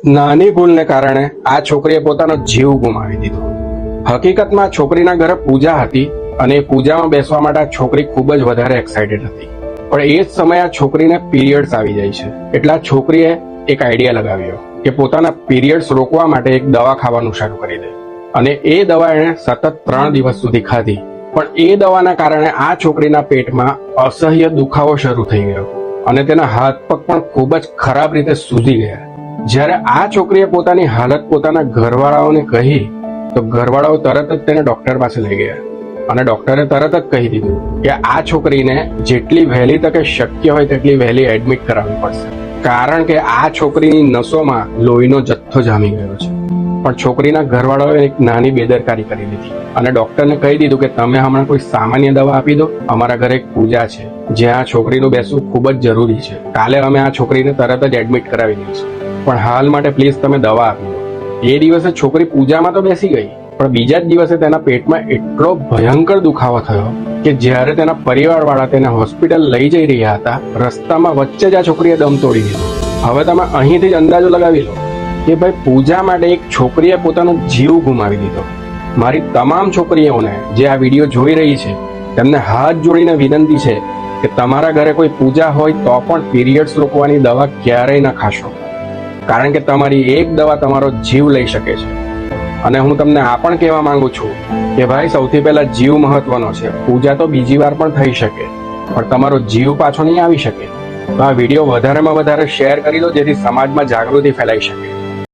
નાની ભૂલને કારણે આ છોકરીએ પોતાનો જીવ ગુમાવી દીધો. હકીકતમાં છોકરીના ઘરે પૂજા હતી અને એ પૂજામાં બેસવા માટે આ છોકરી ખૂબ જ વધારે એક્સાઇટેડ હતી. પણ એ જ સમયે આ છોકરીને પીરિયડ્સ આવી જાય છે. એટલે આ છોકરીએ એક આઈડિયા લગાવ્યો કે પોતાના પીરિયડ્સ રોકવા માટે એક દવા ખાવાનું શરૂ કરી દે. અને એ દવા એણે સતત 3 દિવસ સુધી ખાધી. પણ એ દવાના કારણે આ છોકરીના પેટમાં અસહ્ય દુખાવો શરૂ થઈ ગયો અને તેના હાથ પગ પણ ખૂબ જ ખરાબ રીતે સૂજી ગયા. જ્યારે આ છોકરીએ પોતાની હાલત પોતાના ઘરવાળાઓને કહી તો ઘરવાળાઓ તરત જ તેને ડોક્ટર પાસે લઈ ગયા અને ડોક્ટરે તરત જ કહી દીધું કે આ છોકરીને જેટલી વહેલી તકે શક્ય હોય તેટલી વહેલી એડમિટ કરાવવી પડશે, કારણ કે આ છોકરીની નસોમાં લોહીનો જથ્થો જામી ગયો છે. પણ છોકરીના ઘરવાળાઓએ એક નાની બેદરકારી કરી દીધી અને ડોક્ટરને કહી દીધું કે તમે હમણાં કોઈ સામાન્ય દવા આપી દો, અમારા ઘરે એક પૂજા છે જ્યાં આ છોકરીનું બેસવું ખૂબ જ જરૂરી છે. કાલે અમે આ છોકરીને તરત જ એડમિટ કરાવી દઈશું, પણ હાલ માટે પ્લીઝ તમે દવા આપી દો. એ દિવસે છોકરી પૂજામાં તો બેસી ગઈ, પણ બીજા જ દિવસે તેના પેટમાં એટલો ભયંકર દુખાવો થયો કે જ્યારે તેના પરિવારવાળા તેને હોસ્પિટલ લઈ જઈ રહ્યા હતા, રસ્તામાં વચ્ચે જ આ છોકરીએ દમ તોડી દીધો. હવે તમે અહીંથી જ અંદાજો લગાવી લો કે ભાઈ પૂજા માટે એક છોકરીએ પોતાનો જીવ ગુમાવી દીધો. મારી તમામ છોકરીઓને જે આ વિડીયો જોઈ રહી છે તેમને હાથ જોડીને વિનંતી છે કે તમારા ઘરે કોઈ પૂજા હોય તો પણ પીરિયડ્સ રોકવાની દવા ક્યારેય ન ખાશો, કારણ કે તમારી એક દવા તમારો જીવ લઈ શકે છે. અને હું તમને આ પણ કહેવા માંગુ છું કે ભાઈ સૌથી પહેલા જીવ મહત્વનો છે. પૂજા તો બીજી વાર પણ થઈ શકે, પણ તમારો જીવ પાછો નહીં આવી શકે. તો આ વિડીયો વધારેમાં વધારે શેર કરી દો જેથી સમાજમાં જાગૃતિ ફેલાઈ શકે.